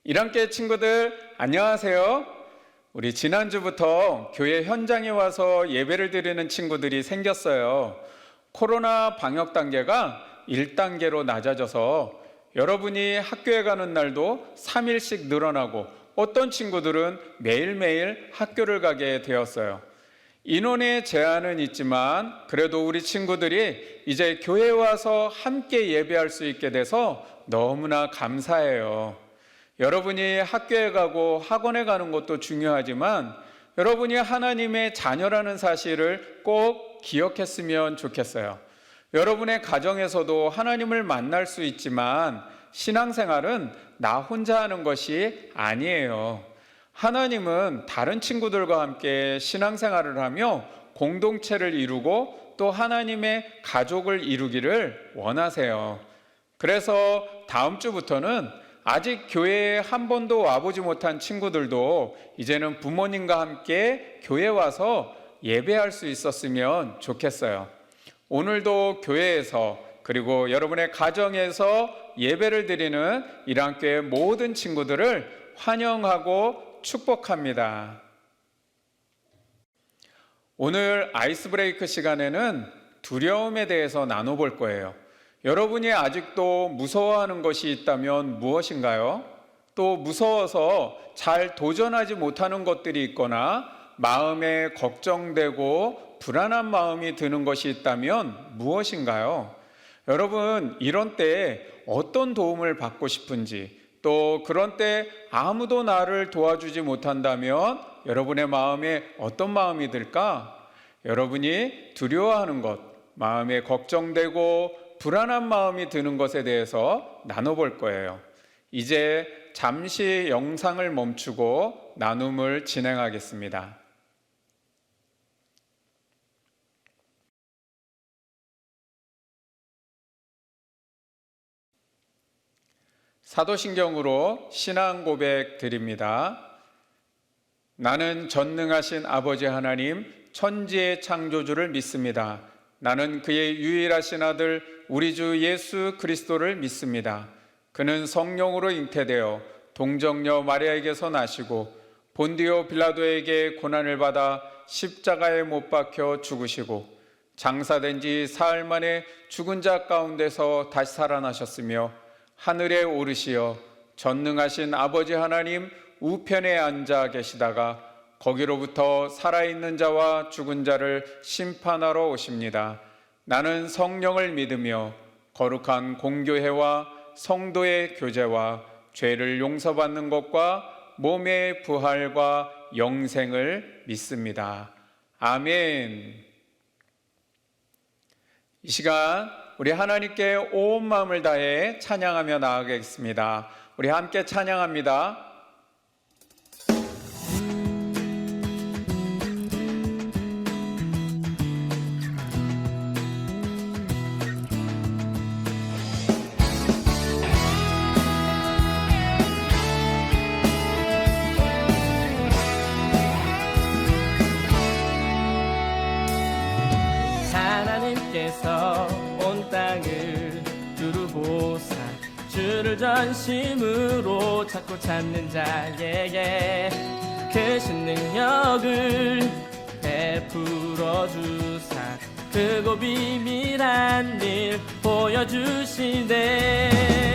1학기 친구들 안녕하세요. 우리 지난주부터 교회 현장에 와서 예배를 드리는 친구들이 생겼어요. 코로나 방역 단계가 1단계로 낮아져서 여러분이 학교에 가는 날도 3일씩 늘어나고 어떤 친구들은 매일매일 학교를 가게 되었어요. 인원의 제한은 있지만 그래도 우리 친구들이 이제 교회에 와서 함께 예배할 수 있게 돼서 너무나 감사해요. 여러분이 학교에 가고 학원에 가는 것도 중요하지만 여러분이 하나님의 자녀라는 사실을 꼭 기억했으면 좋겠어요. 여러분의 가정에서도 하나님을 만날 수 있지만 신앙생활은 나 혼자 하는 것이 아니에요. 하나님은 다른 친구들과 함께 신앙생활을 하며 공동체를 이루고 또 하나님의 가족을 이루기를 원하세요. 그래서 다음 주부터는 아직 교회에 한 번도 와보지 못한 친구들도 이제는 부모님과 함께 교회에 와서 예배할 수 있었으면 좋겠어요. 오늘도 교회에서 그리고 여러분의 가정에서 예배를 드리는 일안교회 모든 친구들을 환영하고 축복합니다. 오늘 아이스 브레이크 시간에는 두려움에 대해서 나눠볼 거예요. 여러분이 아직도 무서워하는 것이 있다면 무엇인가요? 또 무서워서 잘 도전하지 못하는 것들이 있거나 마음에 걱정되고 불안한 마음이 드는 것이 있다면 무엇인가요? 여러분, 이런 때 어떤 도움을 받고 싶은지, 또 그런 때 아무도 나를 도와주지 못한다면 여러분의 마음에 어떤 마음이 들까? 여러분이 두려워하는 것, 마음에 걱정되고 불안한 마음이 드는 것에 대해서 나눠볼 거예요. 이제 잠시 영상을 멈추고 나눔을 진행하겠습니다. 사도신경으로 신앙 고백 드립니다. 나는 전능하신 아버지 하나님, 천지의 창조주를 믿습니다. 나는 그의 유일하신 아들 우리 주 예수 그리스도를 믿습니다. 그는 성령으로 잉태되어 동정녀 마리아에게서 나시고 본디오 빌라도에게 고난을 받아 십자가에 못 박혀 죽으시고 장사된 지 사흘 만에 죽은 자 가운데서 다시 살아나셨으며 하늘에 오르시어 전능하신 아버지 하나님 우편에 앉아 계시다가 거기로부터 살아있는 자와 죽은 자를 심판하러 오십니다. 나는 성령을 믿으며 거룩한 공교회와 성도의 교제와 죄를 용서받는 것과 몸의 부활과 영생을 믿습니다. 아멘. 이 시간 우리 하나님께 온 마음을 다해 찬양하며 나아가겠습니다. 우리 함께 찬양합니다. 하나님께서 온 땅을 두루 보사 주를 전심으로 찾고 찾는 자에게 크신 능력을 베풀어 주사 크고 비밀한 일 보여주시네. 보여주시네.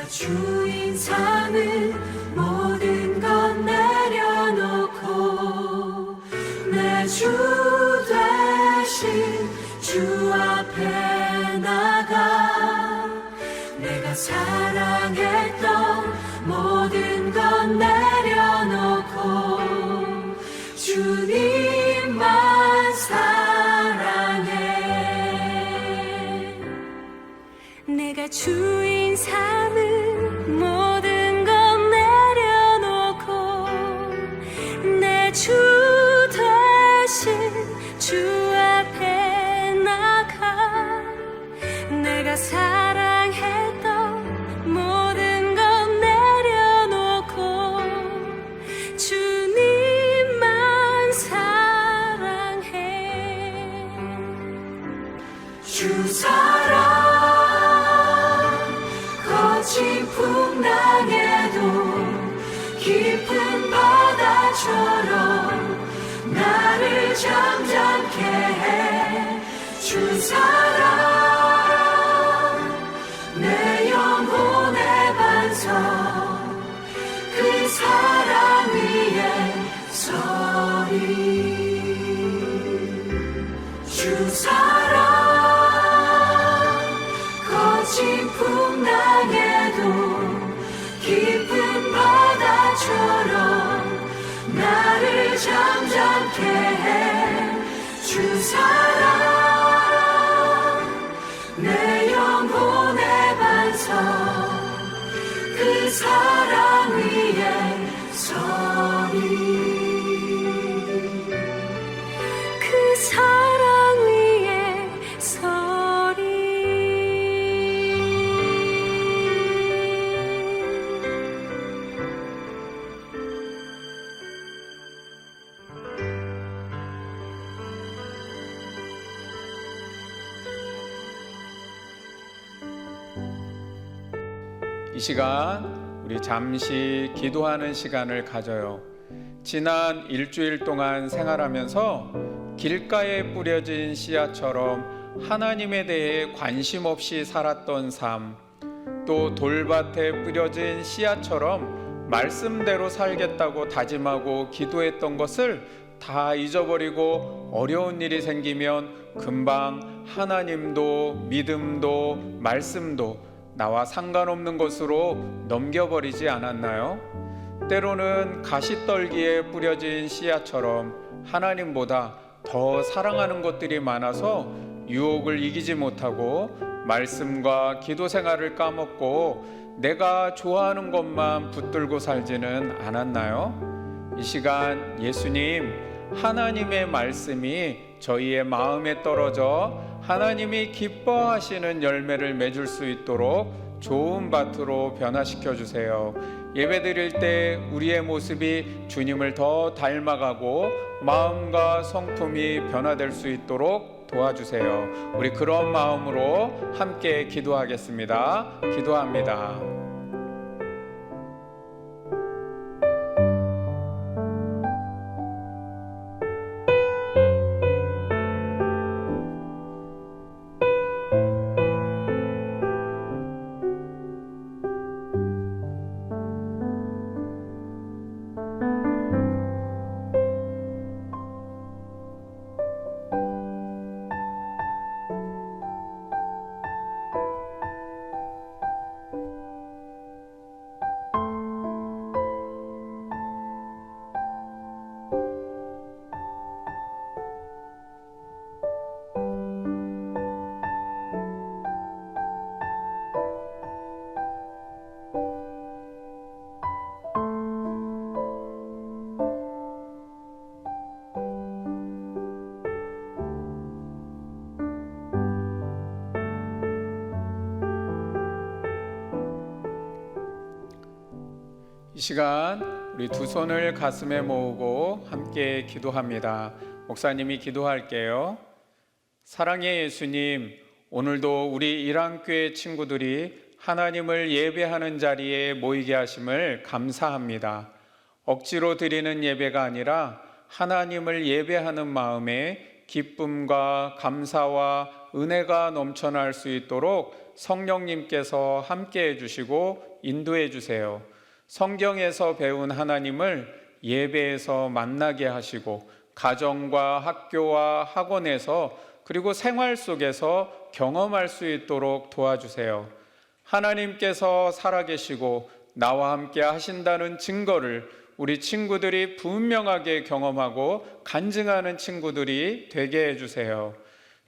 주인 삼은 모든 것 내려놓고 내 주 되신 주 앞에 나가 내가 사랑했던 모든 것 내려놓고 주님만 사랑해. 내가 주인 삼은 모든 것 내려놓고 내 주 되신 주 앞에 나가 내가 사랑했던 모든 것 내려놓고 주님만 사랑해. 주 사랑 거친 풍랑에도 깊은 바다처럼 나를 잠잠케 해. 주 사랑 내 영혼의 반석 그 사랑 위에 서리. 주 사랑 거친 풍랑에도 깊은 바다처럼 나를 잠잠케 해. 주 사랑 내 영혼의 반석 그 사랑 위에 서리. 그 사랑 위에 서리. 이 시간 우리 잠시 기도하는 시간을 가져요. 지난 일주일 동안 생활하면서 길가에 뿌려진 씨앗처럼 하나님에 대해 관심 없이 살았던 삶, 또 돌밭에 뿌려진 씨앗처럼 말씀대로 살겠다고 다짐하고 기도했던 것을 다 잊어버리고 어려운 일이 생기면 금방 하나님도 믿음도 말씀도 나와 상관없는 것으로 넘겨버리지 않았나요? 때로는 가시떨기에 뿌려진 씨앗처럼 하나님보다 더 사랑하는 것들이 많아서 유혹을 이기지 못하고 말씀과 기도 생활을 까먹고 내가 좋아하는 것만 붙들고 살지는 않았나요? 이 시간 예수님, 하나님의 말씀이 저희의 마음에 떨어져 하나님이 기뻐하시는 열매를 맺을 수 있도록 좋은 밭으로 변화시켜 주세요. 예배드릴 때 우리의 모습이 주님을 더 닮아가고 마음과 성품이 변화될 수 있도록 도와주세요. 우리 그런 마음으로 함께 기도하겠습니다. 기도합니다. 이 시간 우리 두 손을 가슴에 모으고 함께 기도합니다. 목사님이 기도할게요. 사랑의 예수님, 오늘도 우리 일항교회 친구들이 하나님을 예배하는 자리에 모이게 하심을 감사합니다. 억지로 드리는 예배가 아니라 하나님을 예배하는 마음에 기쁨과 감사와 은혜가 넘쳐날 수 있도록 성령님께서 함께 해주시고 인도해 주세요. 성경에서 배운 하나님을 예배에서 만나게 하시고 가정과 학교와 학원에서 그리고 생활 속에서 경험할 수 있도록 도와주세요. 하나님께서 살아계시고 나와 함께 하신다는 증거를 우리 친구들이 분명하게 경험하고 간증하는 친구들이 되게 해주세요.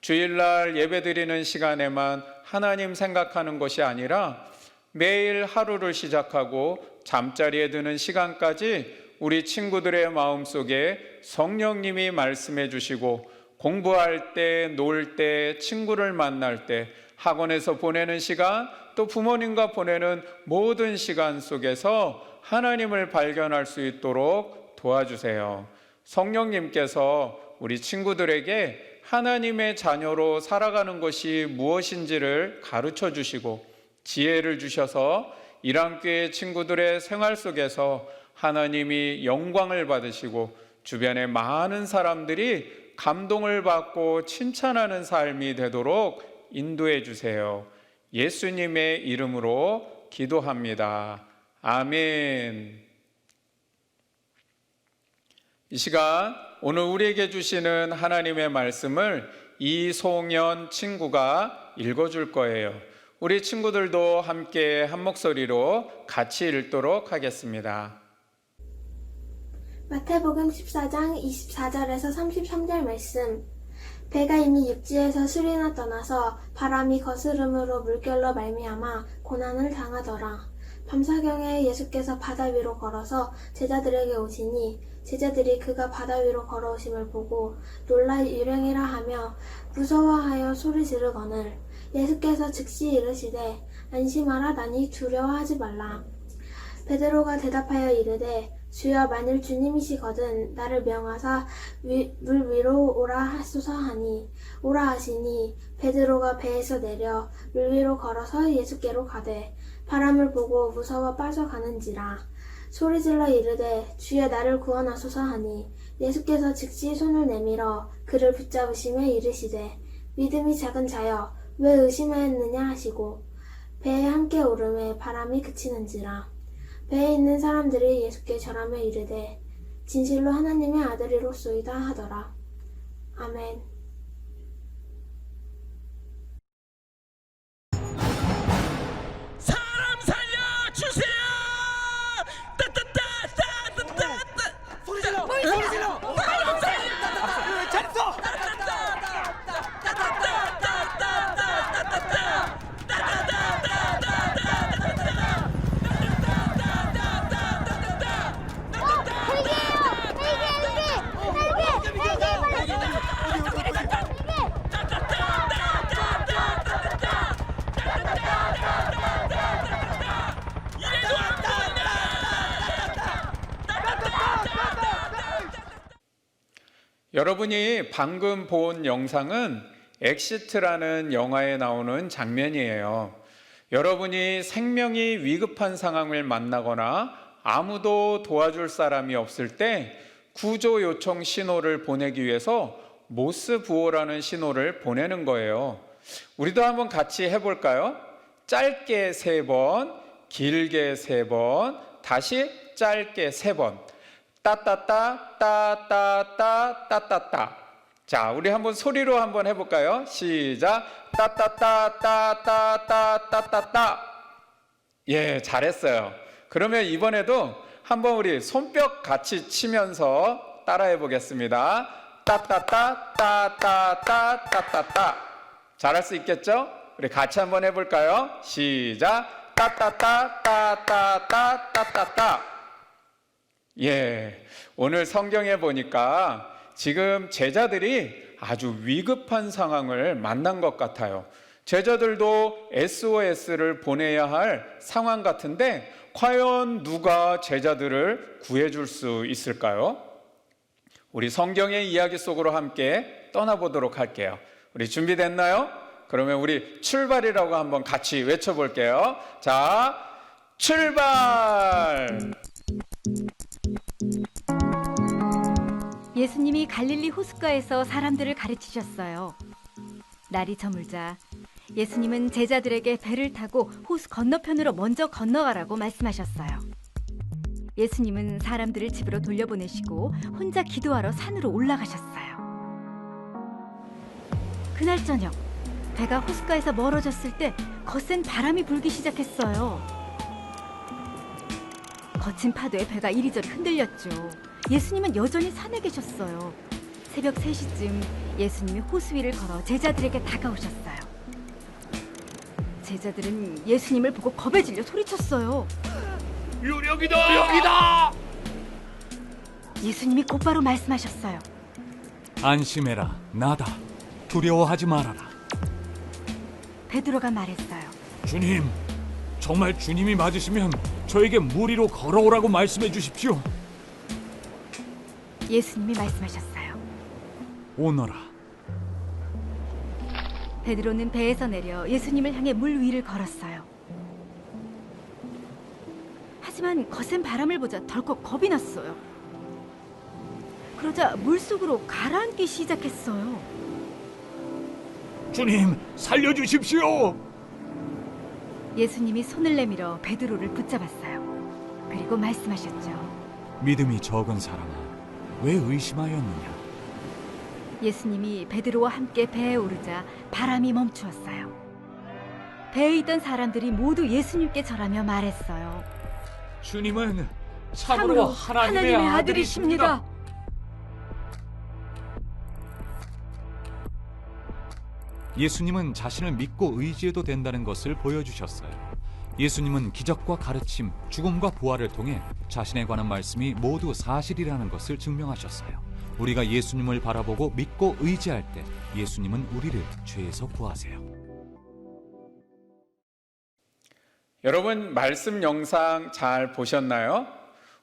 주일날 예배드리는 시간에만 하나님 생각하는 것이 아니라 매일 하루를 시작하고 잠자리에 드는 시간까지 우리 친구들의 마음속에 성령님이 말씀해 주시고 공부할 때, 놀 때, 친구를 만날 때, 학원에서 보내는 시간, 또 부모님과 보내는 모든 시간 속에서 하나님을 발견할 수 있도록 도와주세요. 성령님께서 우리 친구들에게 하나님의 자녀로 살아가는 것이 무엇인지를 가르쳐 주시고 지혜를 주셔서 일안교회 친구들의 생활 속에서 하나님이 영광을 받으시고 주변의 많은 사람들이 감동을 받고 칭찬하는 삶이 되도록 인도해 주세요. 예수님의 이름으로 기도합니다. 아멘. 이 시간 오늘 우리에게 주시는 하나님의 말씀을 이송연 친구가 읽어줄 거예요. 우리 친구들도 함께 한 목소리로 같이 읽도록 하겠습니다. 마태복음 14장 24절에서 33절 말씀. 배가 이미 육지에서 수리나 떠나서 바람이 거스름으로 물결로 말미암아 고난을 당하더라. 밤사경에 예수께서 바다 위로 걸어서 제자들에게 오시니 제자들이 그가 바다 위로 걸어오심을 보고 놀라 유령이라 하며 무서워하여 소리 지르거늘 예수께서 즉시 이르시되 안심하라 나니 두려워하지 말라. 베드로가 대답하여 이르되 주여 만일 주님이시거든 나를 명하사 물 위로 오라 하소서 하니 오라 하시니 베드로가 배에서 내려 물 위로 걸어서 예수께로 가되 바람을 보고 무서워 빠져가는지라. 소리질러 이르되 주여 나를 구원하소서 하니 예수께서 즉시 손을 내밀어 그를 붙잡으시며 이르시되 믿음이 작은 자여 왜 의심하였느냐 하시고 배에 함께 오름에 바람이 그치는지라. 배에 있는 사람들이 예수께 절하며 이르되 진실로 하나님의 아들이로소이다 하더라. 아멘. 사람 살려주세요. 따따따따따따따 소리 질러 소리 질러 사람 살려 잘했어. 여러분이 방금 본 영상은 엑시트라는 영화에 나오는 장면이에요. 여러분이 생명이 위급한 상황을 만나거나 아무도 도와줄 사람이 없을 때 구조 요청 신호를 보내기 위해서 모스 부호라는 신호를 보내는 거예요. 우리도 한번 같이 해볼까요? 짧게 3번, 길게 3번, 다시 짧게 3번. 따따따 따따따 따따따. 자, 우리 한번 소리로 한번 해볼까요? 시작. 따따따 따따따 따따따. 예, 잘했어요. 그러면 이번에도 한번 우리 손뼉 같이 치면서 따라해 보겠습니다. 따따따 따따따 따따따. 잘할 수 있겠죠? 우리 같이 한번 해볼까요? 시작. 따따따 따따따 따따따. 예, 오늘 성경에 보니까 지금 제자들이 아주 위급한 상황을 만난 것 같아요. 제자들도 SOS를 보내야 할 상황 같은데 과연 누가 제자들을 구해줄 수 있을까요? 우리 성경의 이야기 속으로 함께 떠나보도록 할게요. 우리 준비됐나요? 그러면 우리 출발이라고 한번 같이 외쳐볼게요. 자, 출발! 예수님이 갈릴리 호숫가에서 사람들을 가르치셨어요. 날이 저물자 예수님은 제자들에게 배를 타고 호수 건너편으로 먼저 건너가라고 말씀하셨어요. 예수님은 사람들을 집으로 돌려보내시고 혼자 기도하러 산으로 올라가셨어요. 그날 저녁, 배가 호숫가에서 멀어졌을 때 거센 바람이 불기 시작했어요. 거친 파도에 배가 이리저리 흔들렸죠. 예수님은 여전히 산에 계셨어요. 새벽 3시쯤 예수님이 호수 위를 걸어 제자들에게 다가오셨어요. 제자들은 예수님을 보고 겁에 질려 소리쳤어요. 유령이다! 예수님이 곧바로 말씀하셨어요. 안심해라, 나다. 두려워하지 말아라. 베드로가 말했어요. 주님, 정말 주님이 맞으시면 저에게 물 위로 걸어오라고 말씀해 주십시오. 예수님이 말씀하셨어요. 오너라. 베드로는 배에서 내려 예수님을 향해 물 위를 걸었어요. 하지만 거센 바람을 보자 덜컥 겁이 났어요. 그러자 물속으로 가라앉기 시작했어요. 주님, 살려주십시오. 예수님이 손을 내밀어 베드로를 붙잡았어요. 그리고 말씀하셨죠. 믿음이 적은 사람아, 왜 의심하였느냐? 예수님이 베드로와 함께 배에 오르자 바람이 멈추었어요. 배에 있던 사람들이 모두 예수님께 절하며 말했어요. 주님은 참으로 하나님의 아들이십니다. 예수님은 자신을 믿고 의지해도 된다는 것을 보여주셨어요. 예수님은 기적과 가르침, 죽음과 부활을 통해 자신에 관한 말씀이 모두 사실이라는 것을 증명하셨어요. 우리가 예수님을 바라보고 믿고 의지할 때 예수님은 우리를 죄에서 구하세요. 여러분, 말씀 영상 잘 보셨나요?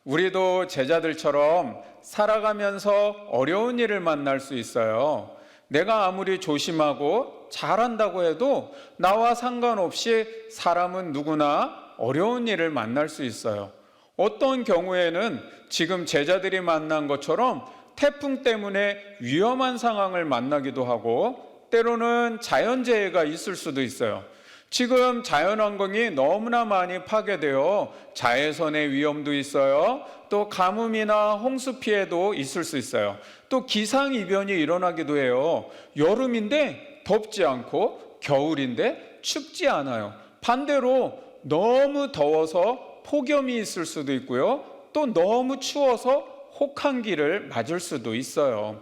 우리도 제자들처럼 살아가면서 어려운 일을 만날 수 있어요. 내가 아무리 조심하고 잘한다고 해도 나와 상관없이 사람은 누구나 어려운 일을 만날 수 있어요. 어떤 경우에는 지금 제자들이 만난 것처럼 태풍 때문에 위험한 상황을 만나기도 하고 때로는 자연재해가 있을 수도 있어요. 지금 자연환경이 너무나 많이 파괴되어 자외선의 위험도 있어요. 또 가뭄이나 홍수 피해도 있을 수 있어요. 또 기상이변이 일어나기도 해요. 여름인데 덥지 않고 겨울인데 춥지 않아요. 반대로 너무 더워서 폭염이 있을 수도 있고요. 또 너무 추워서 혹한기를 맞을 수도 있어요.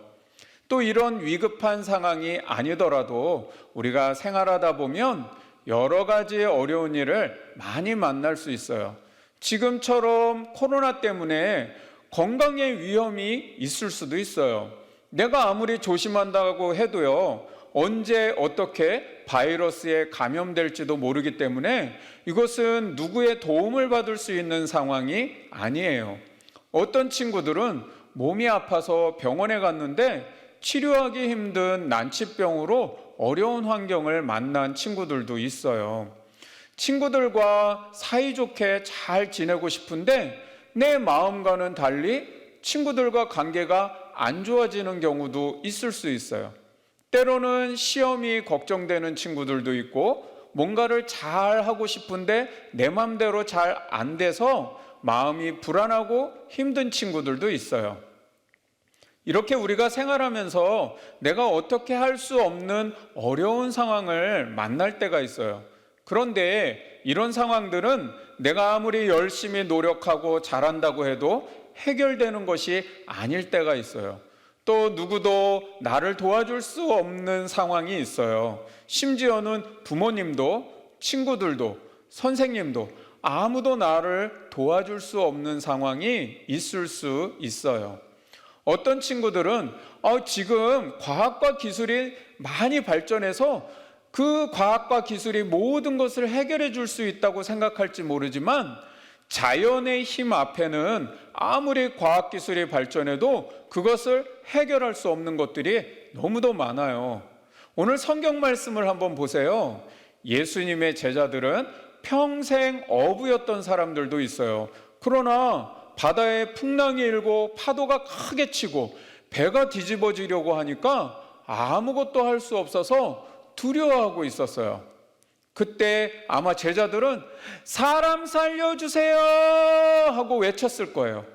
또 이런 위급한 상황이 아니더라도 우리가 생활하다 보면 여러 가지 어려운 일을 많이 만날 수 있어요. 지금처럼 코로나 때문에 건강에 위험이 있을 수도 있어요. 내가 아무리 조심한다고 해도요, 언제 어떻게 바이러스에 감염될지도 모르기 때문에 이것은 누구의 도움을 받을 수 있는 상황이 아니에요. 어떤 친구들은 몸이 아파서 병원에 갔는데 치료하기 힘든 난치병으로 어려운 환경을 만난 친구들도 있어요. 친구들과 사이좋게 잘 지내고 싶은데 내 마음과는 달리 친구들과 관계가 안 좋아지는 경우도 있을 수 있어요. 때로는 시험이 걱정되는 친구들도 있고 뭔가를 잘 하고 싶은데 내 맘대로 잘 안 돼서 마음이 불안하고 힘든 친구들도 있어요. 이렇게 우리가 생활하면서 내가 어떻게 할 수 없는 어려운 상황을 만날 때가 있어요. 그런데 이런 상황들은 내가 아무리 열심히 노력하고 잘한다고 해도 해결되는 것이 아닐 때가 있어요. 또 누구도 나를 도와줄 수 없는 상황이 있어요. 심지어는 부모님도 친구들도 선생님도 아무도 나를 도와줄 수 없는 상황이 있을 수 있어요. 어떤 친구들은 지금 과학과 기술이 많이 발전해서 그 과학과 기술이 모든 것을 해결해 줄 수 있다고 생각할지 모르지만 자연의 힘 앞에는 아무리 과학기술이 발전해도 그것을 해결할 수 없는 것들이 너무도 많아요. 오늘 성경 말씀을 한번 보세요. 예수님의 제자들은 평생 어부였던 사람들도 있어요. 그러나 바다에 풍랑이 일고 파도가 크게 치고 배가 뒤집어지려고 하니까 아무것도 할 수 없어서 두려워하고 있었어요. 그때 아마 제자들은 사람 살려주세요 하고 외쳤을 거예요.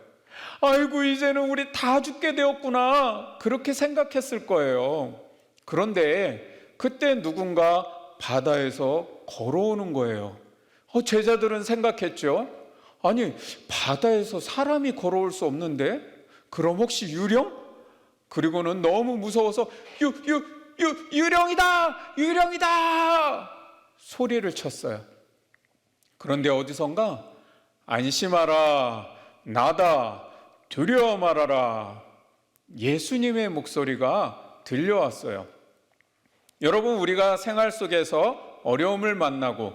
아이고, 이제는 우리 다 죽게 되었구나, 그렇게 생각했을 거예요. 그런데 그때 누군가 바다에서 걸어오는 거예요. 제자들은 생각했죠. 아니, 바다에서 사람이 걸어올 수 없는데? 그럼 혹시 유령? 그리고는 너무 무서워서 유령이다! 유령이다! 소리를 쳤어요. 그런데 어디선가 안심하라, 나다, 두려워 말아라, 예수님의 목소리가 들려왔어요. 여러분, 우리가 생활 속에서 어려움을 만나고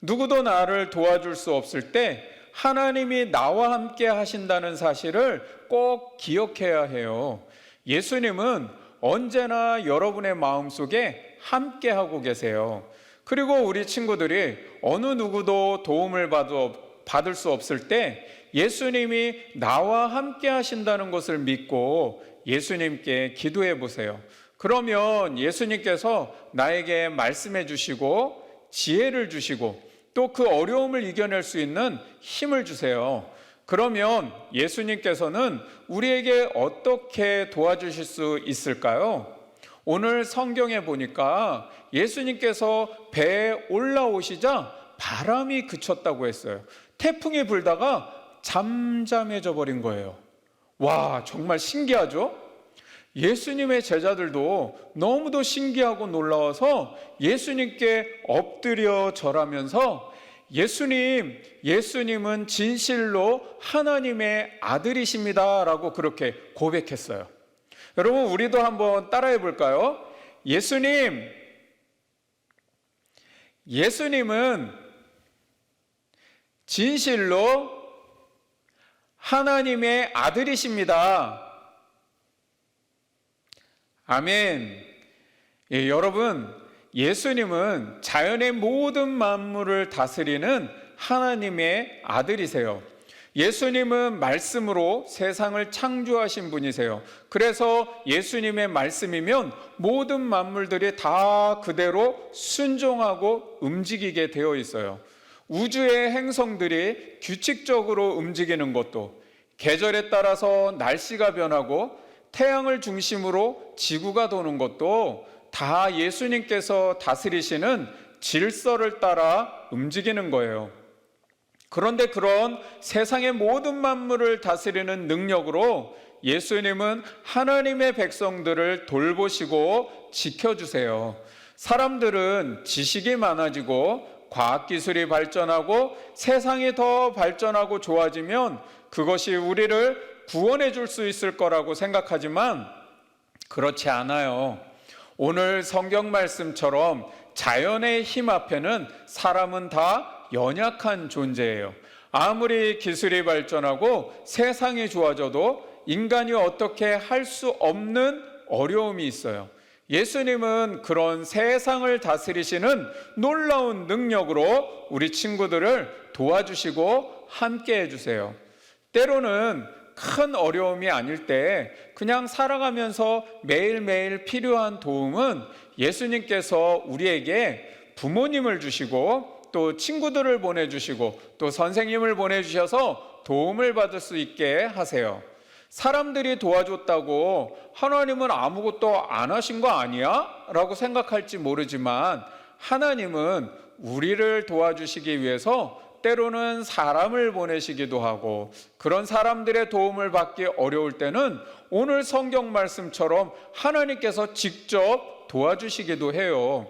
누구도 나를 도와줄 수 없을 때 하나님이 나와 함께 하신다는 사실을 꼭 기억해야 해요. 예수님은 언제나 여러분의 마음속에 함께 하고 계세요. 그리고 우리 친구들이 어느 누구도 도움을 받을 수 없을 때 예수님이 나와 함께 하신다는 것을 믿고 예수님께 기도해 보세요. 그러면 예수님께서 나에게 말씀해 주시고 지혜를 주시고 또 그 어려움을 이겨낼 수 있는 힘을 주세요. 그러면 예수님께서는 우리에게 어떻게 도와주실 수 있을까요? 오늘 성경에 보니까 예수님께서 배에 올라오시자 바람이 그쳤다고 했어요. 태풍이 불다가 잠잠해져 버린 거예요. 와, 정말 신기하죠? 예수님의 제자들도 너무도 신기하고 놀라워서 예수님께 엎드려 절하면서 예수님은 진실로 하나님의 아들이십니다 라고 그렇게 고백했어요. 여러분, 우리도 한번 따라해 볼까요? 예수님은 진실로 하나님의 아들이십니다. 아멘. 예, 여러분, 예수님은 자연의 모든 만물을 다스리는 하나님의 아들이세요. 예수님은 말씀으로 세상을 창조하신 분이세요. 그래서 예수님의 말씀이면 모든 만물들이 다 그대로 순종하고 움직이게 되어 있어요. 우주의 행성들이 규칙적으로 움직이는 것도, 계절에 따라서 날씨가 변하고 태양을 중심으로 지구가 도는 것도 다 예수님께서 다스리시는 질서를 따라 움직이는 거예요. 그런데 그런 세상의 모든 만물을 다스리는 능력으로 예수님은 하나님의 백성들을 돌보시고 지켜주세요. 사람들은 지식이 많아지고 과학기술이 발전하고 세상이 더 발전하고 좋아지면 그것이 우리를 구원해 줄 수 있을 거라고 생각하지만 그렇지 않아요. 오늘 성경 말씀처럼 자연의 힘 앞에는 사람은 다 연약한 존재예요. 아무리 기술이 발전하고 세상이 좋아져도 인간이 어떻게 할 수 없는 어려움이 있어요. 예수님은 그런 세상을 다스리시는 놀라운 능력으로 우리 친구들을 도와주시고 함께 해주세요. 때로는 큰 어려움이 아닐 때 그냥 살아가면서 매일매일 필요한 도움은 예수님께서 우리에게 부모님을 주시고 또 친구들을 보내주시고 또 선생님을 보내주셔서 도움을 받을 수 있게 하세요. 사람들이 도와줬다고 하나님은 아무것도 안 하신 거 아니야? 라고 생각할지 모르지만 하나님은 우리를 도와주시기 위해서 때로는 사람을 보내시기도 하고 그런 사람들의 도움을 받기 어려울 때는 오늘 성경 말씀처럼 하나님께서 직접 도와주시기도 해요.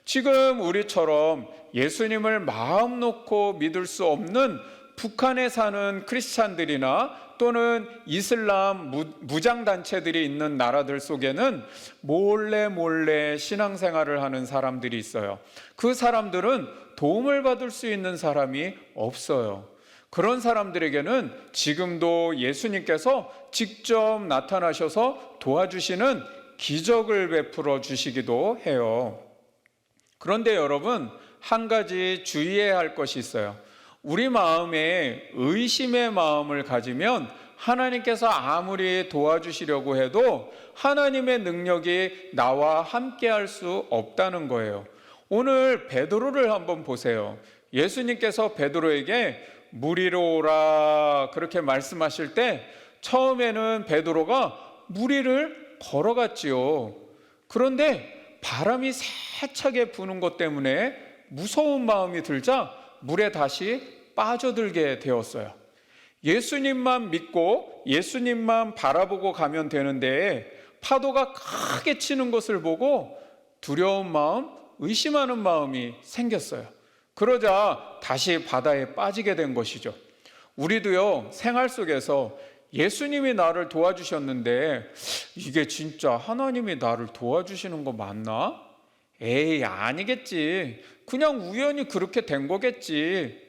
지금 우리처럼 예수님을 마음 놓고 믿을 수 없는 북한에 사는 크리스찬들이나 또는 이슬람 무장단체들이 있는 나라들 속에는 몰래 신앙생활을 하는 사람들이 있어요. 그 사람들은 도움을 받을 수 있는 사람이 없어요. 그런 사람들에게는 지금도 예수님께서 직접 나타나셔서 도와주시는 기적을 베풀어 주시기도 해요. 그런데 여러분, 한 가지 주의해야 할 것이 있어요. 우리 마음에 의심의 마음을 가지면 하나님께서 아무리 도와주시려고 해도 하나님의 능력이 나와 함께 할 수 없다는 거예요. 오늘 베드로를 한번 보세요. 예수님께서 베드로에게 무리로 오라 그렇게 말씀하실 때 처음에는 베드로가 무리를 걸어갔지요. 그런데 바람이 세차게 부는 것 때문에 무서운 마음이 들자 물에 다시 빠져들게 되었어요. 예수님만 믿고 예수님만 바라보고 가면 되는데 파도가 크게 치는 것을 보고 두려운 마음, 의심하는 마음이 생겼어요. 그러자 다시 바다에 빠지게 된 것이죠. 우리도요, 생활 속에서 예수님이 나를 도와주셨는데 이게 진짜 하나님이 나를 도와주시는 거 맞나? 에이, 아니겠지. 그냥 우연히 그렇게 된 거겠지.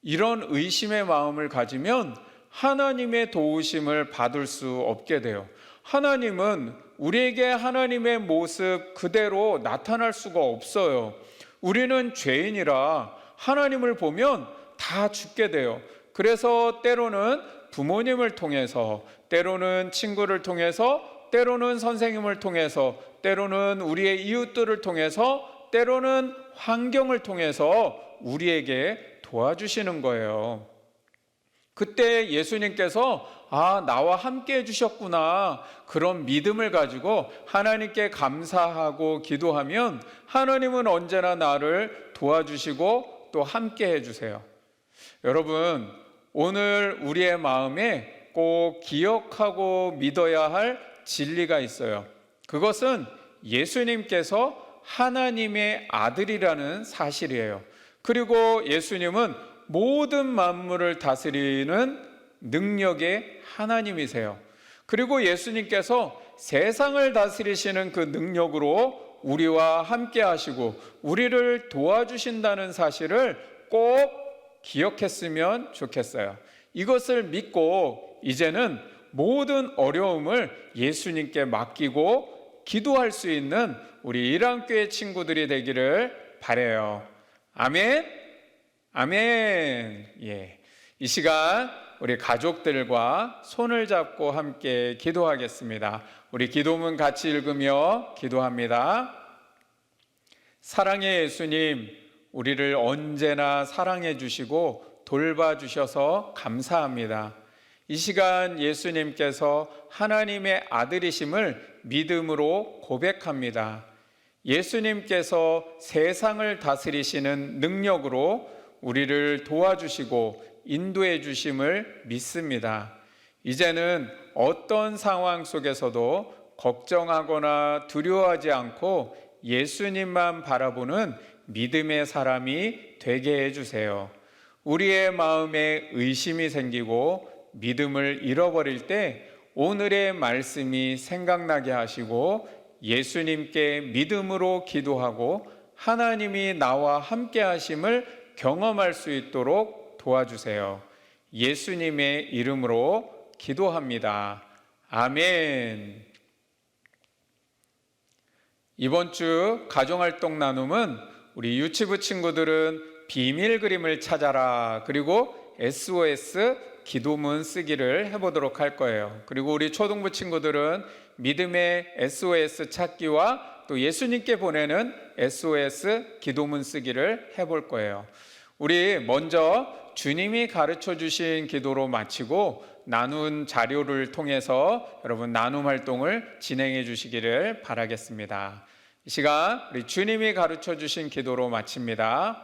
이런 의심의 마음을 가지면 하나님의 도우심을 받을 수 없게 돼요. 하나님은 우리에게 하나님의 모습 그대로 나타날 수가 없어요. 우리는 죄인이라 하나님을 보면 다 죽게 돼요. 그래서 때로는 부모님을 통해서, 때로는 친구를 통해서, 때로는 선생님을 통해서, 때로는 우리의 이웃들을 통해서, 때로는 환경을 통해서 우리에게 도와주시는 거예요. 그때 예수님께서 나와 함께 해주셨구나, 그런 믿음을 가지고 하나님께 감사하고 기도하면 하나님은 언제나 나를 도와주시고 또 함께 해주세요. 여러분, 오늘 우리의 마음에 꼭 기억하고 믿어야 할 진리가 있어요. 그것은 예수님께서 하나님의 아들이라는 사실이에요. 그리고 예수님은 모든 만물을 다스리는 능력의 하나님이세요. 그리고 예수님께서 세상을 다스리시는 그 능력으로 우리와 함께 하시고 우리를 도와주신다는 사실을 꼭 기억했으면 좋겠어요. 이것을 믿고 이제는 모든 어려움을 예수님께 맡기고 기도할 수 있는 우리 일안교회 친구들이 되기를 바라요. 아멘. 아멘. 예. 이 시간 우리 가족들과 손을 잡고 함께 기도하겠습니다. 우리 기도문 같이 읽으며 기도합니다. 사랑의 예수님, 우리를 언제나 사랑해 주시고 돌봐 주셔서 감사합니다. 이 시간 예수님께서 하나님의 아들이심을 믿음으로 고백합니다. 예수님께서 세상을 다스리시는 능력으로 우리를 도와주시고 인도해 주심을 믿습니다. 이제는 어떤 상황 속에서도 걱정하거나 두려워하지 않고 예수님만 바라보는 믿음의 사람이 되게 해주세요. 우리의 마음에 의심이 생기고 믿음을 잃어버릴 때 오늘의 말씀이 생각나게 하시고 예수님께 믿음으로 기도하고 하나님이 나와 함께 하심을 경험할 수 있도록 도와주세요. 예수님의 이름으로 기도합니다. 아멘. 이번 주 가정활동 나눔은 우리 유치부 친구들은 비밀 그림을 찾아라, 그리고 SOS 기도문 쓰기를 해보도록 할 거예요. 그리고 우리 초등부 친구들은 믿음의 SOS 찾기와 또 예수님께 보내는 SOS 기도문 쓰기를 해볼 거예요. 우리 먼저 주님이 가르쳐 주신 기도로 마치고 나눈 자료를 통해서 여러분 나눔 활동을 진행해 주시기를 바라겠습니다. 이 시간 우리 주님이 가르쳐 주신 기도로 마칩니다.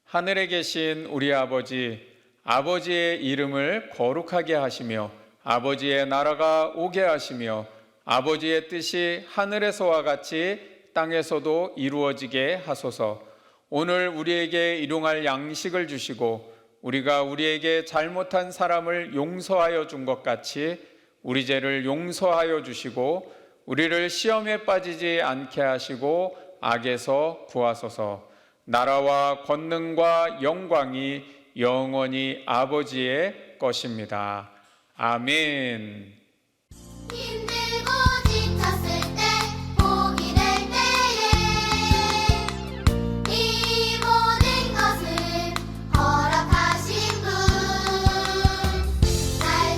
하늘에 계신 우리 아버지, 아버지의 이름을 거룩하게 하시며 아버지의 나라가 오게 하시며 아버지의 뜻이 하늘에서와 같이 땅에서도 이루어지게 하소서. 오늘 우리에게 일용할 양식을 주시고 우리가 우리에게 잘못한 사람을 용서하여 준 것 같이 우리 죄를 용서하여 주시고 우리를 시험에 빠지지 않게 하시고 악에서 구하소서. 나라와 권능과 영광이 영원히 아버지의 것입니다. 아멘. 힘들고 지쳤을 때, 복이 될 때에 이 모든 것을 허락하신 분, 날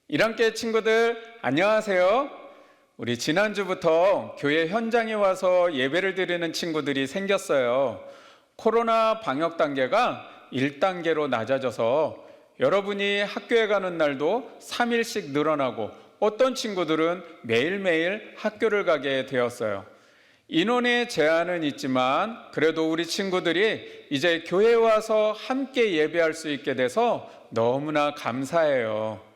1학기 친구들 안녕하세요. 우리 지난주부터 교회 현장에 와서 예배를 드리는 친구들이 생겼어요. 코로나 방역 단계가 1단계로 낮아져서 여러분이 학교에 가는 날도 3일씩 늘어나고 어떤 친구들은 매일매일 학교를 가게 되었어요. 인원의 제한은 있지만 그래도 우리 친구들이 이제 교회에 와서 함께 예배할 수 있게 돼서 너무나 감사해요.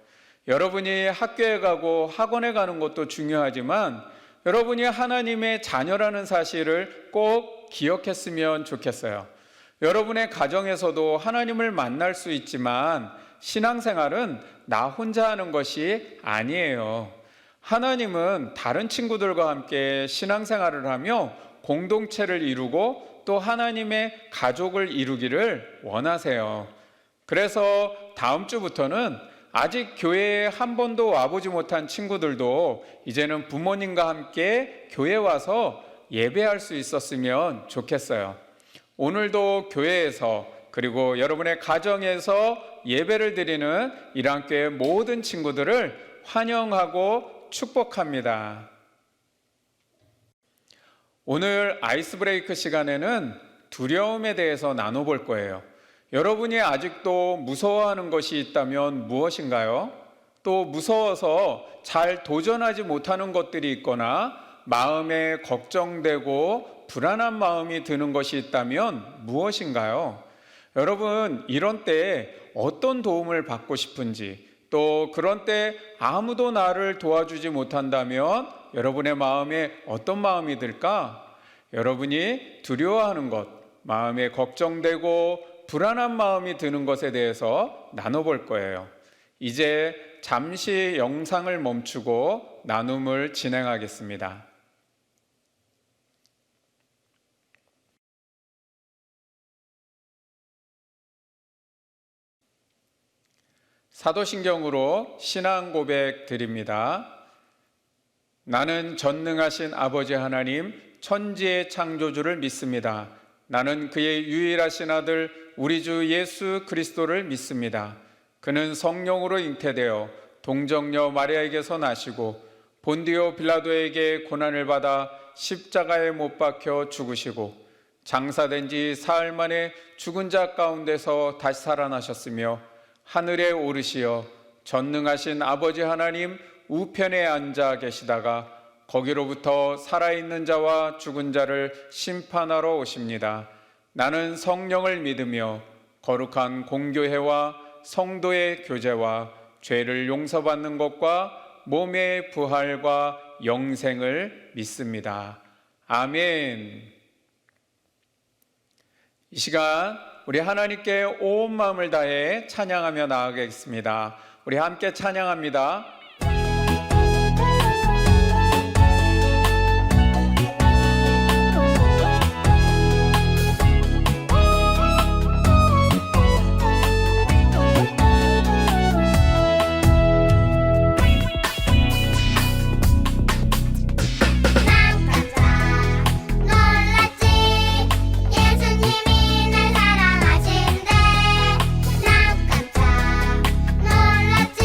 여러분이 학교에 가고 학원에 가는 것도 중요하지만 여러분이 하나님의 자녀라는 사실을 꼭 기억했으면 좋겠어요. 여러분의 가정에서도 하나님을 만날 수 있지만 신앙생활은 나 혼자 하는 것이 아니에요. 하나님은 다른 친구들과 함께 신앙생활을 하며 공동체를 이루고 또 하나님의 가족을 이루기를 원하세요. 그래서 다음 주부터는 아직 교회에 한 번도 와보지 못한 친구들도 이제는 부모님과 함께 교회에 와서 예배할 수 있었으면 좋겠어요. 오늘도 교회에서 그리고 여러분의 가정에서 예배를 드리는 이랑교회 모든 친구들을 환영하고 축복합니다. 오늘 아이스 브레이크 시간에는 두려움에 대해서 나눠볼 거예요. 여러분이 아직도 무서워하는 것이 있다면 무엇인가요? 또 무서워서 잘 도전하지 못하는 것들이 있거나 마음에 걱정되고 불안한 마음이 드는 것이 있다면 무엇인가요? 여러분, 이런 때 어떤 도움을 받고 싶은지, 또 그런 때 아무도 나를 도와주지 못한다면 여러분의 마음에 어떤 마음이 들까? 여러분이 두려워하는 것, 마음에 걱정되고 불안한 마음이 드는 것에 대해서 나눠볼 거예요. 이제 잠시 영상을 멈추고 나눔을 진행하겠습니다. 사도신경으로 신앙 고백 드립니다. 나는 전능하신 아버지 하나님 천지의 창조주를 믿습니다. 나는 그의 유일하신 아들 우리 주 예수 그리스도를 믿습니다. 그는 성령으로 잉태되어 동정녀 마리아에게서 나시고 본디오 빌라도에게 고난을 받아 십자가에 못 박혀 죽으시고 장사된 지 사흘 만에 죽은 자 가운데서 다시 살아나셨으며 하늘에 오르시어 전능하신 아버지 하나님 우편에 앉아 계시다가 거기로부터 살아있는 자와 죽은 자를 심판하러 오십니다. 나는 성령을 믿으며 거룩한 공교회와 성도의 교제와 죄를 용서받는 것과 몸의 부활과 영생을 믿습니다. 아멘. 이 시간 우리 하나님께 온 마음을 다해 찬양하며 나아가겠습니다. 우리 함께 찬양합니다. 예수님이 날 사랑하신대 난 깜짝 놀랐지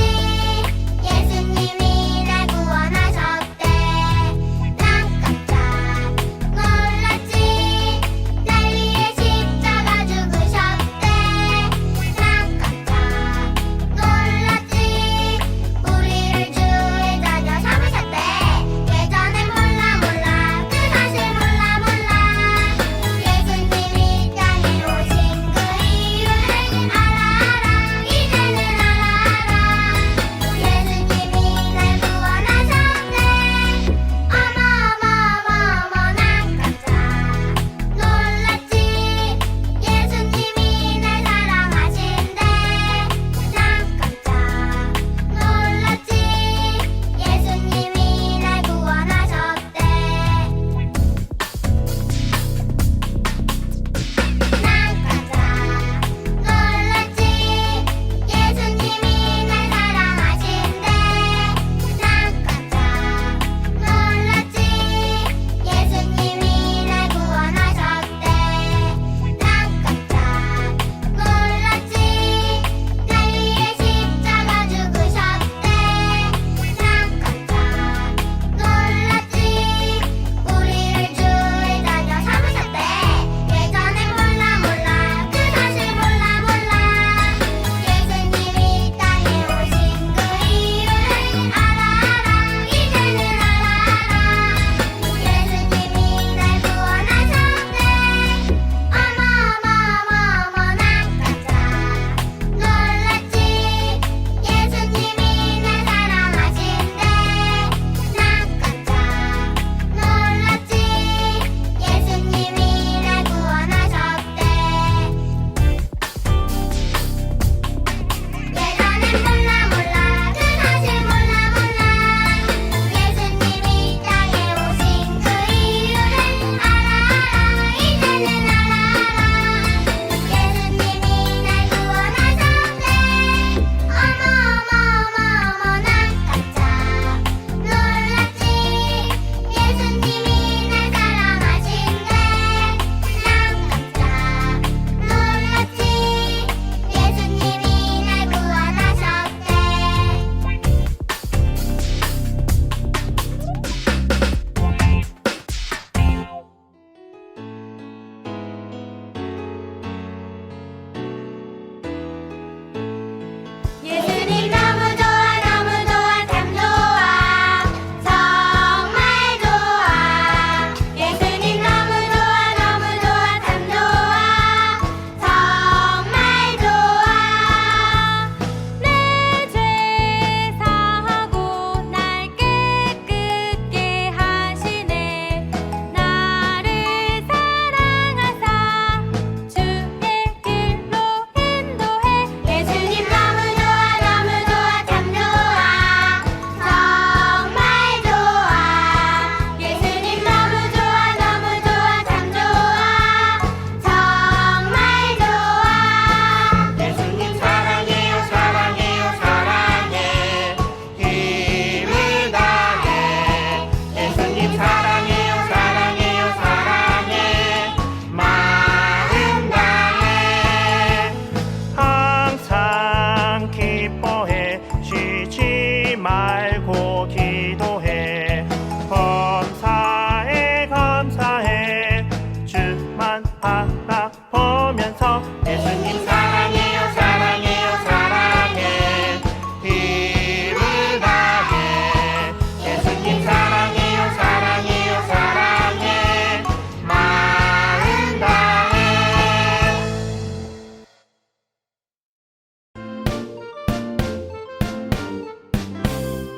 말고 기도해. 범사에 감사해. 주만 바라보면서 예수님 사랑해요 사랑해요 사랑해. 힘을 다해. 예수님 사랑해요 사랑해요 사랑해. 마음 다해.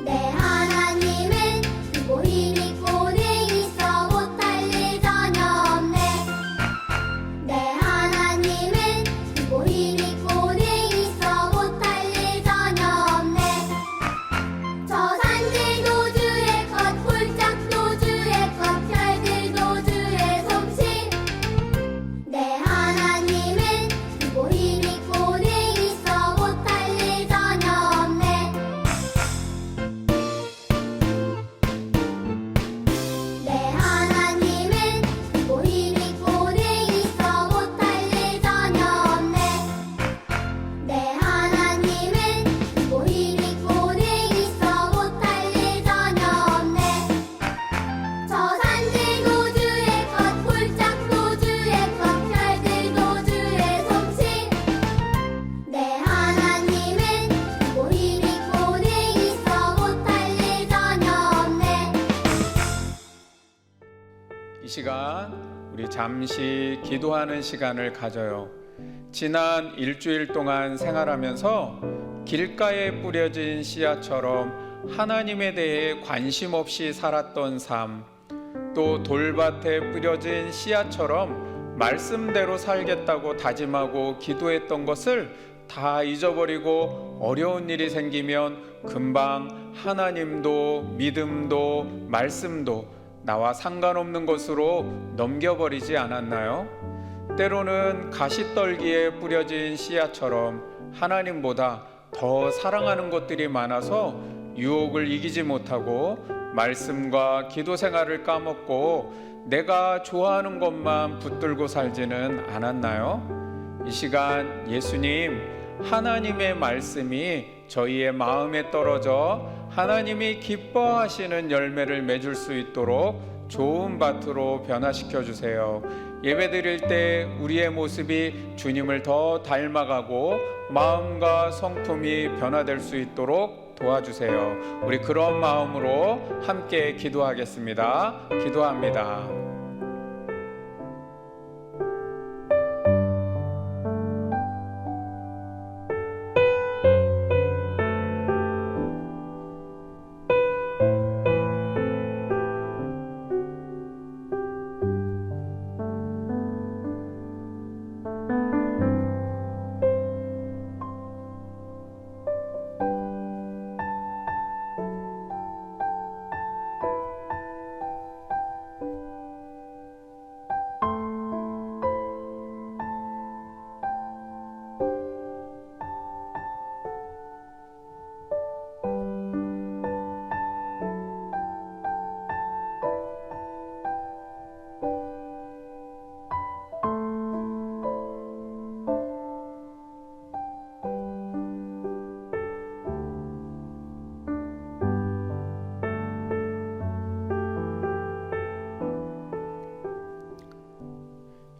내 하나님은 크고 힘이 있고 내 있어 못할 일 전혀 없네. 내 하나님은 크고 힘이 있고 내 있어 못할 일 전혀 없네. 저 산들도 주의 것, 굴짝도 주의 것, 별들도 주의 솜씨. 내 하나님은 크고 힘이 있고 내 있어 못할 일 전혀 없네. 내 하나님은 크고 힘이 있고 내 있어 못할 일 전혀 없네. 내 하나님은 크고 힘이 있고 내 있어 못할 일 전혀 없네. 저 산들도 주의 것, 굴짝도 주의 것, 별들도 주의 솜씨. 내 하나님은 크고 힘이 있고 내 있어 못할 일 전혀 없네. 이 시간 우리 잠시 기도하는 시간을 가져요. 지난 일주일 동안 생활하면서 길가에 뿌려진 씨앗처럼 하나님에 대해 관심 없이 살았던 삶, 또 돌밭에 뿌려진 씨앗처럼 말씀대로 살겠다고 다짐하고 기도했던 것을 다 잊어버리고 어려운 일이 생기면 금방 하나님도 믿음도 말씀도 나와 상관없는 것으로 넘겨버리지 않았나요? 때로는 가시떨기에 뿌려진 씨앗처럼 하나님보다 더 사랑하는 것들이 많아서 유혹을 이기지 못하고 말씀과 기도 생활을 까먹고 내가 좋아하는 것만 붙들고 살지는 않았나요? 이 시간 예수님, 하나님의 말씀이 저희의 마음에 떨어져 하나님이 기뻐하시는 열매를 맺을 수 있도록 좋은 밭으로 변화시켜 주세요. 예배드릴 때 우리의 모습이 주님을 더 닮아가고 마음과 성품이 변화될 수 있도록 도와주세요. 우리 그런 마음으로 함께 기도하겠습니다. 기도합니다.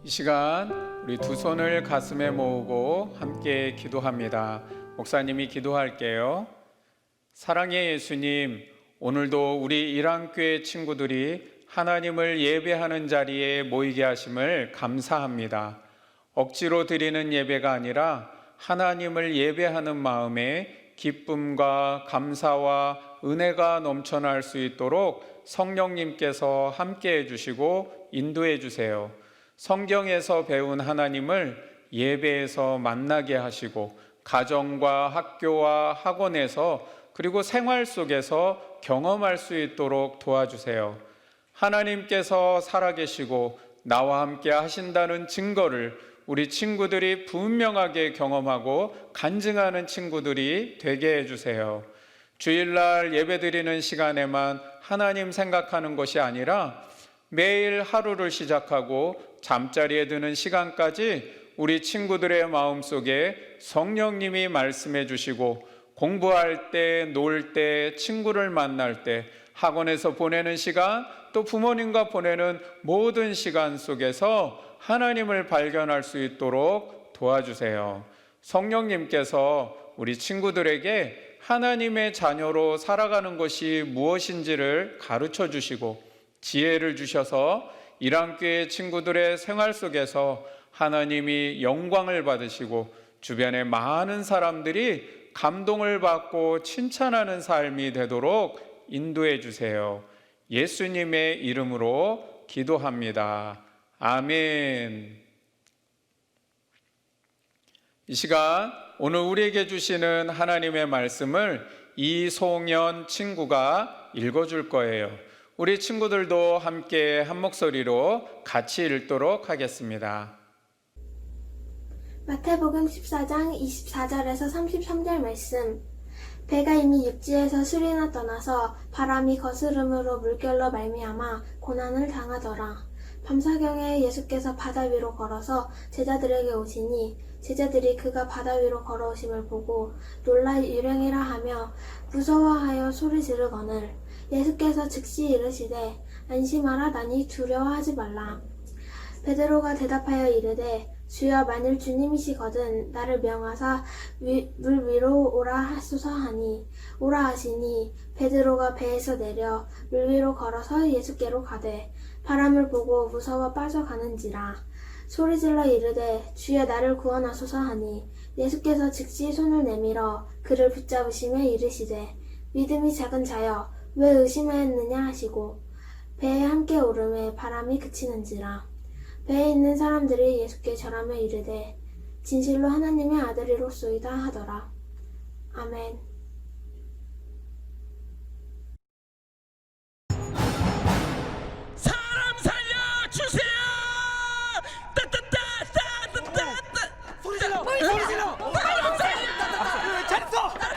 이 시간 우리 두 손을 가슴에 모으고 함께 기도합니다. 목사님이 기도할게요. 사랑의 예수님, 오늘도 우리 일안교회 친구들이 하나님을 예배하는 자리에 모이게 하심을 감사합니다. 억지로 드리는 예배가 아니라 하나님을 예배하는 마음에 기쁨과 감사와 은혜가 넘쳐날 수 있도록 성령님께서 함께 해주시고 인도해 주세요. 성경에서 배운 하나님을 예배에서 만나게 하시고 가정과 학교와 학원에서 그리고 생활 속에서 경험할 수 있도록 도와주세요. 하나님께서 살아계시고 나와 함께 하신다는 증거를 우리 친구들이 분명하게 경험하고 간증하는 친구들이 되게 해주세요. 주일날 예배드리는 시간에만 하나님 생각하는 것이 아니라 매일 하루를 시작하고 잠자리에 드는 시간까지 우리 친구들의 마음속에 성령님이 말씀해 주시고 공부할 때, 놀 때, 친구를 만날 때, 학원에서 보내는 시간, 또 부모님과 보내는 모든 시간 속에서 하나님을 발견할 수 있도록 도와주세요. 성령님께서 우리 친구들에게 하나님의 자녀로 살아가는 것이 무엇인지를 가르쳐 주시고 지혜를 주셔서 일안교회 친구들의 생활 속에서 하나님이 영광을 받으시고 주변의 많은 사람들이 감동을 받고 칭찬하는 삶이 되도록 인도해 주세요. 예수님의 이름으로 기도합니다. 아멘. 이 시간 오늘 우리에게 주시는 하나님의 말씀을 이송연 친구가 읽어줄 거예요. 우리 친구들도 함께 한 목소리로 같이 읽도록 하겠습니다. 마태복음 14장 24절에서 33절 말씀. 배가 이미 육지에서 수리나 떠나서 바람이 거스름으로 물결로 말미암아 고난을 당하더라. 밤사경에 예수께서 바다 위로 걸어서 제자들에게 오시니 제자들이 그가 바다 위로 걸어오심을 보고 놀라 유령이라 하며 무서워하여 소리 지르거늘 예수께서 즉시 이르시되 안심하라 나니 두려워하지 말라. 베드로가 대답하여 이르되 주여 만일 주님이시거든 나를 명하사 물 위로 오라 하소서 하니 오라 하시니 베드로가 배에서 내려 물 위로 걸어서 예수께로 가되 바람을 보고 무서워 빠져가는지라. 소리질러 이르되 주여 나를 구원하소서 하니 예수께서 즉시 손을 내밀어 그를 붙잡으시며 이르시되 믿음이 작은 자여 왜 의심하였느냐 하시고 배에 함께 오름에 바람이 그치는지라. 배에 있는 사람들이 예수께 절하며 이르되 진실로 하나님의 아들이로소이다 하더라. 아멘. 사람 살려주세요! 따따따따따따따! 소리 질러! 소리 질러! 사람 살려! 잘했어!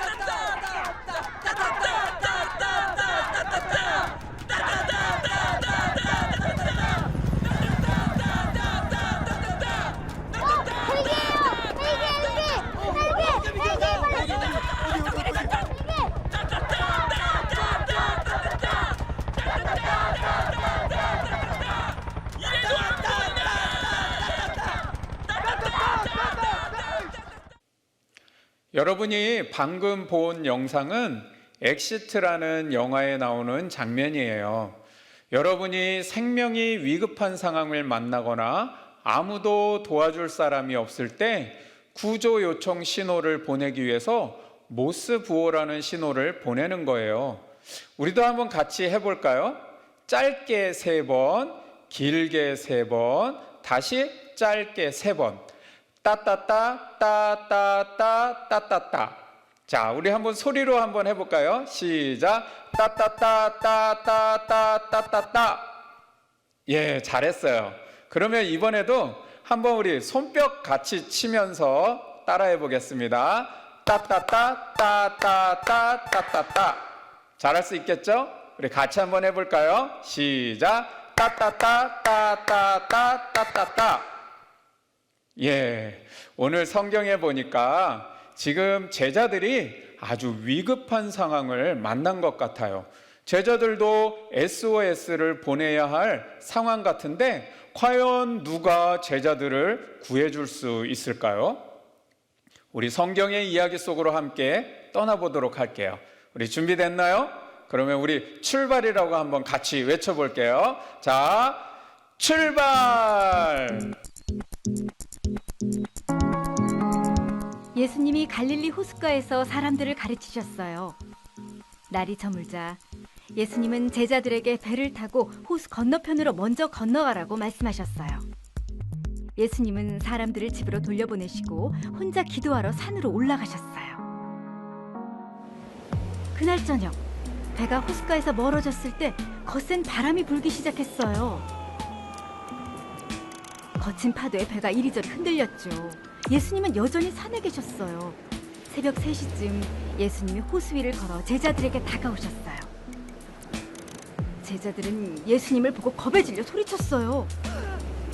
여러분이 방금 본 영상은 엑시트라는 영화에 나오는 장면이에요. 여러분이 생명이 위급한 상황을 만나거나 아무도 도와줄 사람이 없을 때 구조 요청 신호를 보내기 위해서 모스 부호라는 신호를 보내는 거예요. 우리도 한번 같이 해볼까요? 짧게 3번, 길게 3번, 다시 짧게 3번. 따따따 따따따 따따따. 자, 우리 한번 소리로 한번 해볼까요? 시작. 따따따 따따따 따따따. 예, 잘했어요. 그러면 이번에도 한번 우리 손뼉 같이 치면서 따라해 보겠습니다. 따따따 따따따 따따따. 잘할 수 있겠죠? 우리 같이 한번 해볼까요? 시작. 따따따 따따따 따따따. 예, 오늘 성경에 보니까 지금 제자들이 아주 위급한 상황을 만난 것 같아요. 제자들도 SOS를 보내야 할 상황 같은데 과연 누가 제자들을 구해줄 수 있을까요? 우리 성경의 이야기 속으로 함께 떠나보도록 할게요. 우리 준비됐나요? 그러면 우리 출발이라고 한번 같이 외쳐볼게요. 자, 출발! 예수님이 갈릴리 호숫가에서 사람들을 가르치셨어요. 날이 저물자 예수님은 제자들에게 배를 타고 호수 건너편으로 먼저 건너가라고 말씀하셨어요. 예수님은 사람들을 집으로 돌려보내시고 혼자 기도하러 산으로 올라가셨어요. 그날 저녁 배가 호숫가에서 멀어졌을 때 거센 바람이 불기 시작했어요. 거친 파도에 배가 이리저리 흔들렸죠. 예수님은 여전히 산에 계셨어요. 새벽 3시쯤 예수님이 호수 위를 걸어 제자들에게 다가오셨어요. 제자들은 예수님을 보고 겁에 질려 소리쳤어요.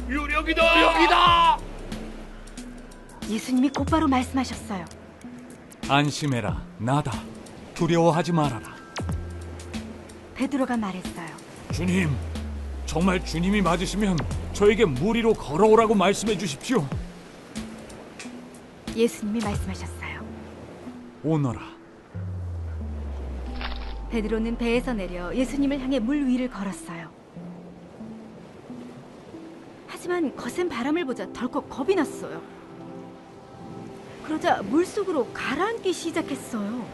유령이다! 예수님이 곧바로 말씀하셨어요. 안심해라, 나다. 두려워하지 말아라. 베드로가 말했어요. 주님, 정말 주님이 맞으시면 저에게 물 위로 걸어오라고 말씀해 주십시오. 예수님이 말씀하셨어요. 오너라. 베드로는 배에서 내려 예수님을 향해 물 위를 걸었어요. 하지만 거센 바람을 보자 덜컥 겁이 났어요. 그러자 물속으로 가라앉기 시작했어요.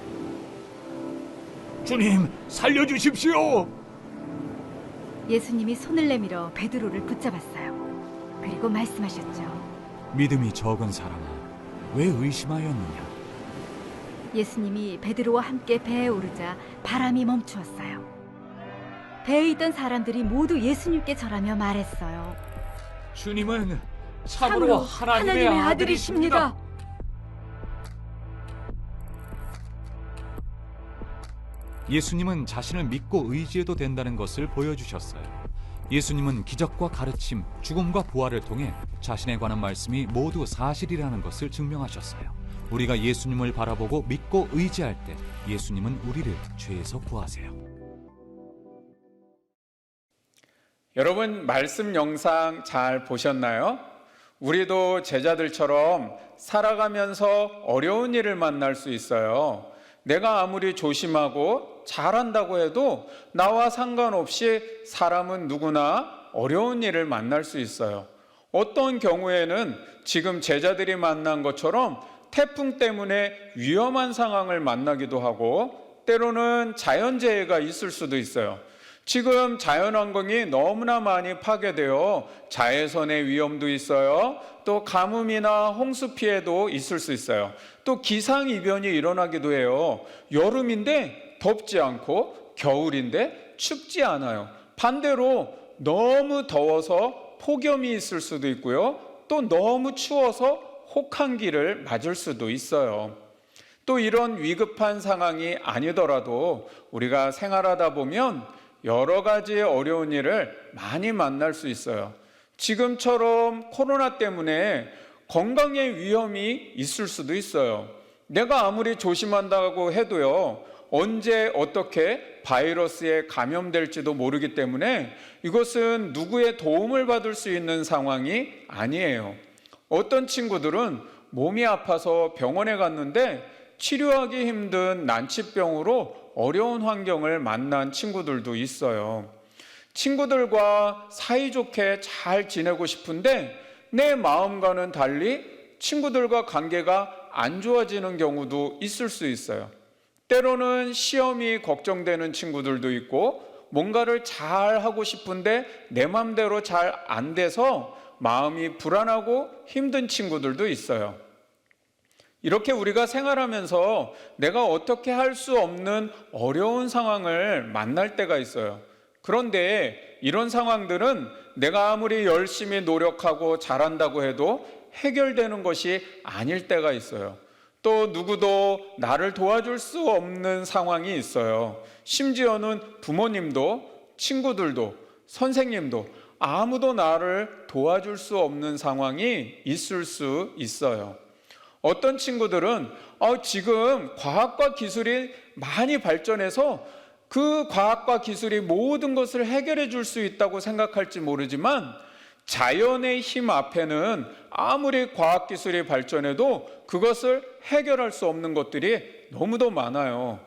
주님, 살려주십시오. 예수님이 손을 내밀어 베드로를 붙잡았어요. 그리고 말씀하셨죠. 믿음이 적은 사람아, 왜 의심하였느냐? 예수님이 베드로와 함께 배에 오르자 바람이 멈추었어요. 배에 있던 사람들이 모두 예수님께 절하며 말했어요. 주님은 참으로 하나님의 아들이십니다. 예수님은 자신을 믿고 의지해도 된다는 것을 보여주셨어요. 예수님은 기적과 가르침, 죽음과 부활을 통해 자신에 관한 말씀이 모두 사실이라는 것을 증명하셨어요. 우리가 예수님을 바라보고 믿고 의지할 때 예수님은 우리를 죄에서 구하세요. 여러분, 말씀 영상 잘 보셨나요? 우리도 제자들처럼 살아가면서 어려운 일을 만날 수 있어요. 내가 아무리 조심하고 잘한다고 해도 나와 상관없이 사람은 누구나 어려운 일을 만날 수 있어요. 어떤 경우에는 지금 제자들이 만난 것처럼 태풍 때문에 위험한 상황을 만나기도 하고 때로는 자연재해가 있을 수도 있어요. 지금 자연환경이 너무나 많이 파괴되어 자외선의 위험도 있어요. 또 가뭄이나 홍수 피해도 있을 수 있어요. 또 기상이변이 일어나기도 해요. 여름인데 덥지 않고 겨울인데 춥지 않아요. 반대로 너무 더워서 폭염이 있을 수도 있고요. 또 너무 추워서 혹한기를 맞을 수도 있어요. 또 이런 위급한 상황이 아니더라도 우리가 생활하다 보면 여러 가지의 어려운 일을 많이 만날 수 있어요. 지금처럼 코로나 때문에 건강에 위험이 있을 수도 있어요. 내가 아무리 조심한다고 해도요, 언제 어떻게 바이러스에 감염될지도 모르기 때문에 이것은 누구의 도움을 받을 수 있는 상황이 아니에요. 어떤 친구들은 몸이 아파서 병원에 갔는데 치료하기 힘든 난치병으로 어려운 환경을 만난 친구들도 있어요. 친구들과 사이좋게 잘 지내고 싶은데 내 마음과는 달리 친구들과 관계가 안 좋아지는 경우도 있을 수 있어요. 때로는 시험이 걱정되는 친구들도 있고 뭔가를 잘 하고 싶은데 내 맘대로 잘 안 돼서 마음이 불안하고 힘든 친구들도 있어요. 이렇게 우리가 생활하면서 내가 어떻게 할 수 없는 어려운 상황을 만날 때가 있어요. 그런데 이런 상황들은 내가 아무리 열심히 노력하고 잘한다고 해도 해결되는 것이 아닐 때가 있어요. 또 누구도 나를 도와줄 수 없는 상황이 있어요. 심지어는 부모님도, 친구들도, 선생님도 아무도 나를 도와줄 수 없는 상황이 있을 수 있어요. 어떤 친구들은 지금 과학과 기술이 많이 발전해서 그 과학과 기술이 모든 것을 해결해 줄 수 있다고 생각할지 모르지만 자연의 힘 앞에는 아무리 과학기술이 발전해도 그것을 해결할 수 없는 것들이 너무도 많아요.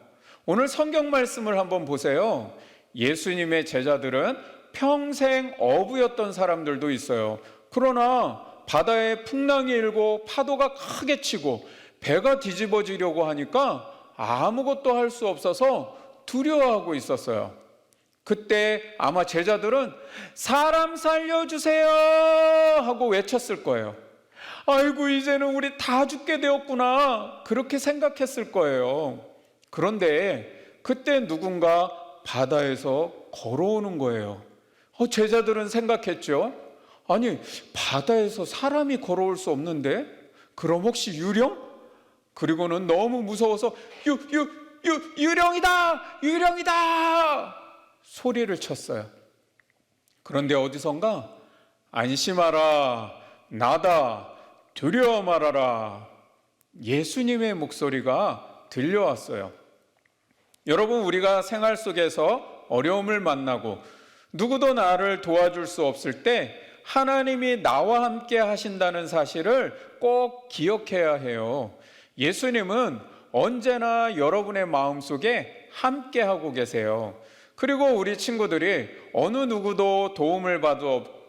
오늘 성경 말씀을 한번 보세요. 예수님의 제자들은 평생 어부였던 사람들도 있어요. 그러나 바다에 풍랑이 일고 파도가 크게 치고 배가 뒤집어지려고 하니까 아무것도 할 수 없어서 두려워하고 있었어요. 그때 아마 제자들은 사람 살려주세요 하고 외쳤을 거예요. 아이고 이제는 우리 다 죽게 되었구나 그렇게 생각했을 거예요. 그런데 그때 누군가 바다에서 걸어오는 거예요. 제자들은 생각했죠. 아니 바다에서 사람이 걸어올 수 없는데 그럼 혹시 유령? 그리고는 너무 무서워서 유령이다! 유령이다! 소리를 쳤어요. 그런데 어디선가 안심하라 나다 두려워 말아라 예수님의 목소리가 들려왔어요. 여러분, 우리가 생활 속에서 어려움을 만나고 누구도 나를 도와줄 수 없을 때 하나님이 나와 함께 하신다는 사실을 꼭 기억해야 해요. 예수님은 언제나 여러분의 마음속에 함께 하고 계세요. 그리고 우리 친구들이 어느 누구도 도움을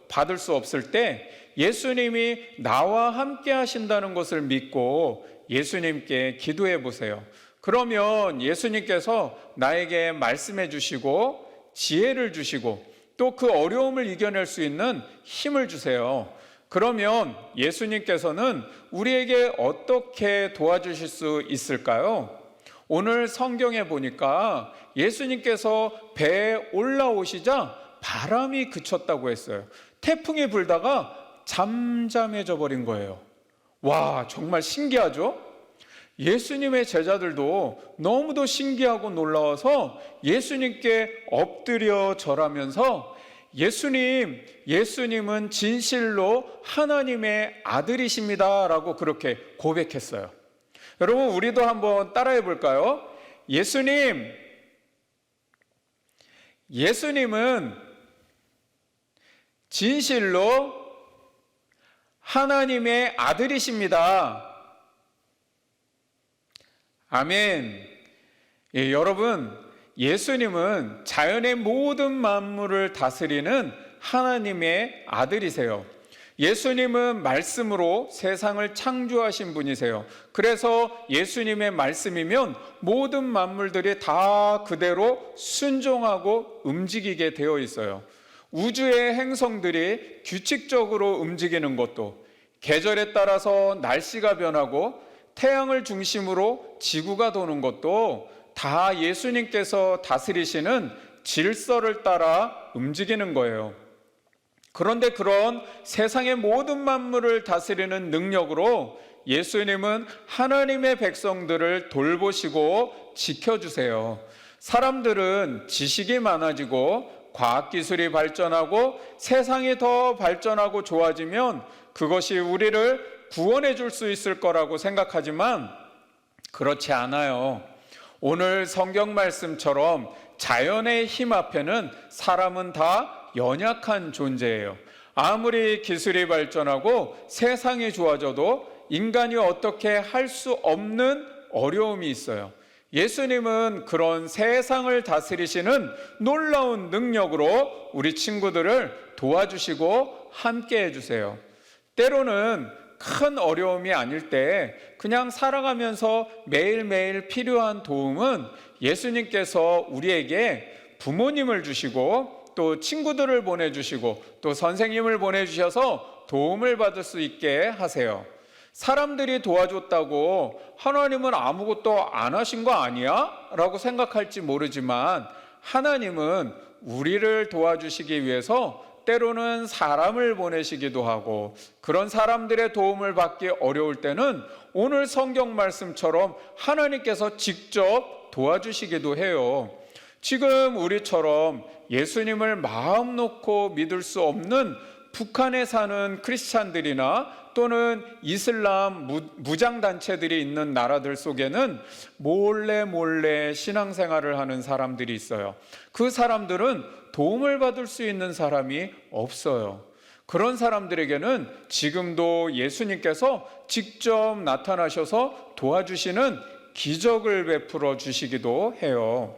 받을 수 없을 때 예수님이 나와 함께 하신다는 것을 믿고 예수님께 기도해 보세요. 그러면 예수님께서 나에게 말씀해 주시고 지혜를 주시고 또 그 어려움을 이겨낼 수 있는 힘을 주세요. 그러면 예수님께서는 우리에게 어떻게 도와주실 수 있을까요? 오늘 성경에 보니까 예수님께서 배에 올라오시자 바람이 그쳤다고 했어요. 태풍이 불다가 잠잠해져 버린 거예요. 와, 정말 신기하죠? 예수님의 제자들도 너무도 신기하고 놀라워서 예수님께 엎드려 절하면서 예수님은 진실로 하나님의 아들이십니다 라고 그렇게 고백했어요. 여러분, 우리도 한번 따라해 볼까요? 예수님은 진실로 하나님의 아들이십니다. 아멘. 예, 여러분, 예수님은 자연의 모든 만물을 다스리는 하나님의 아들이세요. 예수님은 말씀으로 세상을 창조하신 분이세요. 그래서 예수님의 말씀이면 모든 만물들이 다 그대로 순종하고 움직이게 되어 있어요. 우주의 행성들이 규칙적으로 움직이는 것도, 계절에 따라서 날씨가 변하고 태양을 중심으로 지구가 도는 것도 다 예수님께서 다스리시는 질서를 따라 움직이는 거예요. 그런데 그런 세상의 모든 만물을 다스리는 능력으로 예수님은 하나님의 백성들을 돌보시고 지켜주세요. 사람들은 지식이 많아지고 과학기술이 발전하고 세상이 더 발전하고 좋아지면 그것이 우리를 구원해 줄 수 있을 거라고 생각하지만 그렇지 않아요. 오늘 성경 말씀처럼 자연의 힘 앞에는 사람은 다 연약한 존재예요. 아무리 기술이 발전하고 세상이 좋아져도 인간이 어떻게 할 수 없는 어려움이 있어요. 예수님은 그런 세상을 다스리시는 놀라운 능력으로 우리 친구들을 도와주시고 함께 해주세요. 때로는 큰 어려움이 아닐 때 그냥 살아가면서 매일매일 필요한 도움은 예수님께서 우리에게 부모님을 주시고 또 친구들을 보내주시고 또 선생님을 보내주셔서 도움을 받을 수 있게 하세요. 사람들이 도와줬다고 하나님은 아무것도 안 하신 거 아니야? 라고 생각할지 모르지만 하나님은 우리를 도와주시기 위해서 때로는 사람을 보내시기도 하고 그런 사람들의 도움을 받기 어려울 때는 오늘 성경 말씀처럼 하나님께서 직접 도와주시기도 해요. 지금 우리처럼 예수님을 마음 놓고 믿을 수 없는 북한에 사는 크리스찬들이나 또는 이슬람 무장단체들이 있는 나라들 속에는 몰래 신앙생활을 하는 사람들이 있어요. 그 사람들은 도움을 받을 수 있는 사람이 없어요. 그런 사람들에게는 지금도 예수님께서 직접 나타나셔서 도와주시는 기적을 베풀어 주시기도 해요.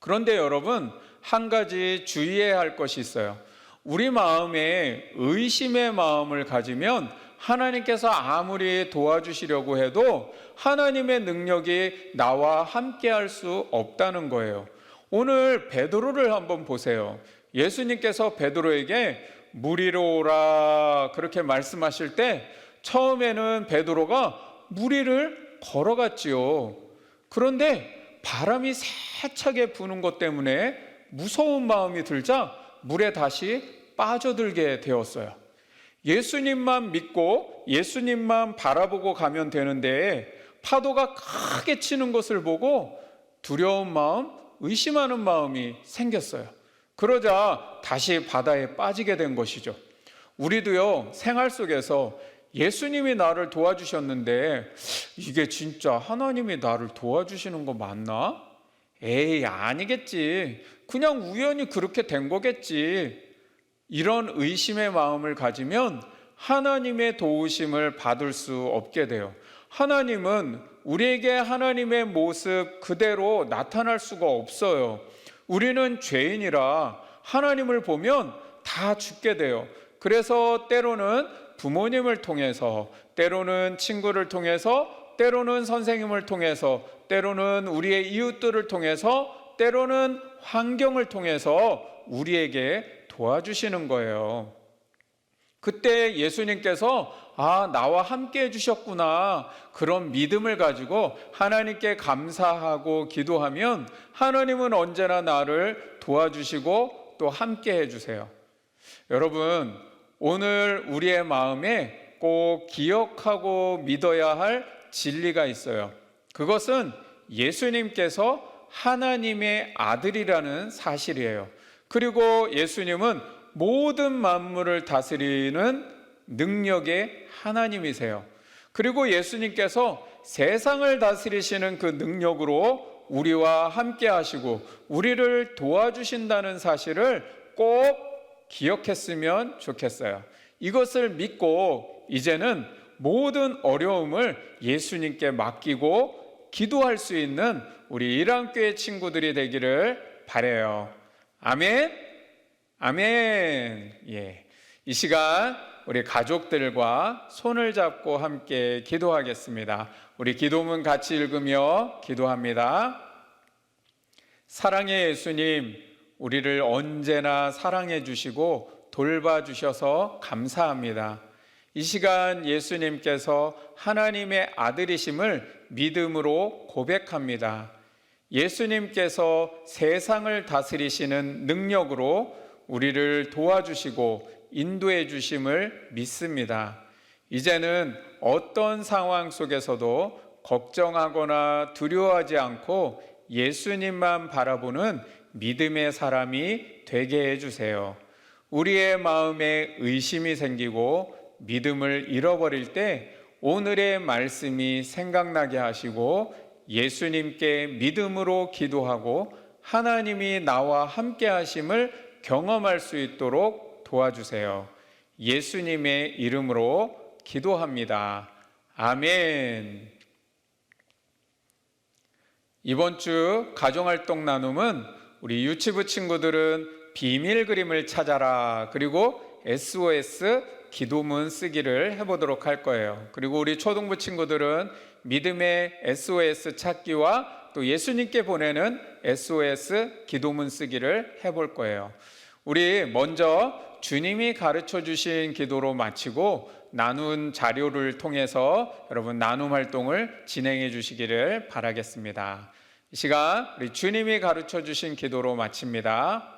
그런데 여러분, 한 가지 주의해야 할 것이 있어요. 우리 마음에 의심의 마음을 가지면 하나님께서 아무리 도와주시려고 해도 하나님의 능력이 나와 함께 할 수 없다는 거예요. 오늘 베드로를 한번 보세요. 예수님께서 베드로에게 물 위로 오라 그렇게 말씀하실 때 처음에는 베드로가 물 위를 걸어갔지요. 그런데 바람이 세차게 부는 것 때문에 무서운 마음이 들자 물에 다시 빠져들게 되었어요. 예수님만 믿고 예수님만 바라보고 가면 되는데 파도가 크게 치는 것을 보고 두려운 마음, 의심하는 마음이 생겼어요. 그러자 다시 바다에 빠지게 된 것이죠. 우리도요, 생활 속에서 예수님이 나를 도와주셨는데 이게 진짜 하나님이 나를 도와주시는 거 맞나? 에이, 아니겠지. 그냥 우연히 그렇게 된 거겠지. 이런 의심의 마음을 가지면 하나님의 도우심을 받을 수 없게 돼요. 하나님은 우리에게 하나님의 모습 그대로 나타날 수가 없어요. 우리는 죄인이라 하나님을 보면 다 죽게 돼요. 그래서 때로는 부모님을 통해서, 때로는 친구를 통해서, 때로는 선생님을 통해서, 때로는 우리의 이웃들을 통해서, 때로는 환경을 통해서 우리에게 도와주시는 거예요. 그때 예수님께서 나와 함께 해주셨구나, 그런 믿음을 가지고 하나님께 감사하고 기도하면 하나님은 언제나 나를 도와주시고 또 함께 해주세요. 여러분, 오늘 우리의 마음에 꼭 기억하고 믿어야 할 진리가 있어요. 그것은 예수님께서 하나님의 아들이라는 사실이에요. 그리고 예수님은 모든 만물을 다스리는 능력의 하나님이세요. 그리고 예수님께서 세상을 다스리시는 그 능력으로 우리와 함께 하시고 우리를 도와주신다는 사실을 꼭 기억했으면 좋겠어요. 이것을 믿고 이제는 모든 어려움을 예수님께 맡기고 기도할 수 있는 우리 일안교회 친구들이 되기를 바라요. 아멘. 아멘. 예. 이 시간 우리 가족들과 손을 잡고 함께 기도하겠습니다. 우리 기도문 같이 읽으며 기도합니다. 사랑의 예수님, 우리를 언제나 사랑해 주시고 돌봐 주셔서 감사합니다. 이 시간 예수님께서 하나님의 아들이심을 믿음으로 고백합니다. 예수님께서 세상을 다스리시는 능력으로 우리를 도와주시고 인도해 주심을 믿습니다. 이제는 어떤 상황 속에서도 걱정하거나 두려워하지 않고 예수님만 바라보는 믿음의 사람이 되게 해주세요. 우리의 마음에 의심이 생기고 믿음을 잃어버릴 때 오늘의 말씀이 생각나게 하시고 예수님께 믿음으로 기도하고 하나님이 나와 함께 하심을 경험할 수 있도록 도와주세요. 예수님의 이름으로 기도합니다. 아멘. 이번 주 가정활동 나눔은 우리 유치부 친구들은 비밀 그림을 찾아라, 그리고 SOS 기도문 쓰기를 해보도록 할 거예요. 그리고 우리 초등부 친구들은 믿음의 SOS 찾기와 또 예수님께 보내는 SOS 기도문 쓰기를 해볼 거예요. 우리 먼저 주님이 가르쳐 주신 기도로 마치고 나눈 자료를 통해서 여러분 나눔 활동을 진행해 주시기를 바라겠습니다. 이 시간 우리 주님이 가르쳐 주신 기도로 마칩니다.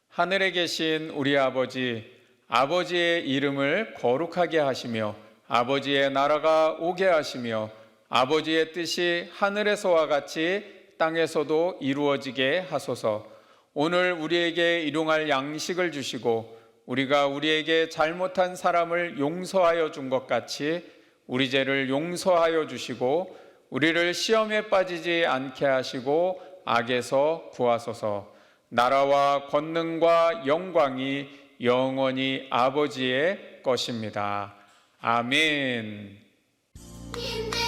하늘에 계신 우리 아버지, 아버지의 이름을 거룩하게 하시며 아버지의 나라가 오게 하시며 아버지의 뜻이 하늘에서와 같이 땅에서도 이루어지게 하소서. 오늘 우리에게 일용할 양식을 주시고 우리가 우리에게 잘못한 사람을 용서하여 준 것 같이 우리 죄를 용서하여 주시고 우리를 시험에 빠지지 않게 하시고 악에서 구하소서. 나라와 권능과 영광이 영원히 아버지의 것입니다. 아멘. 힘내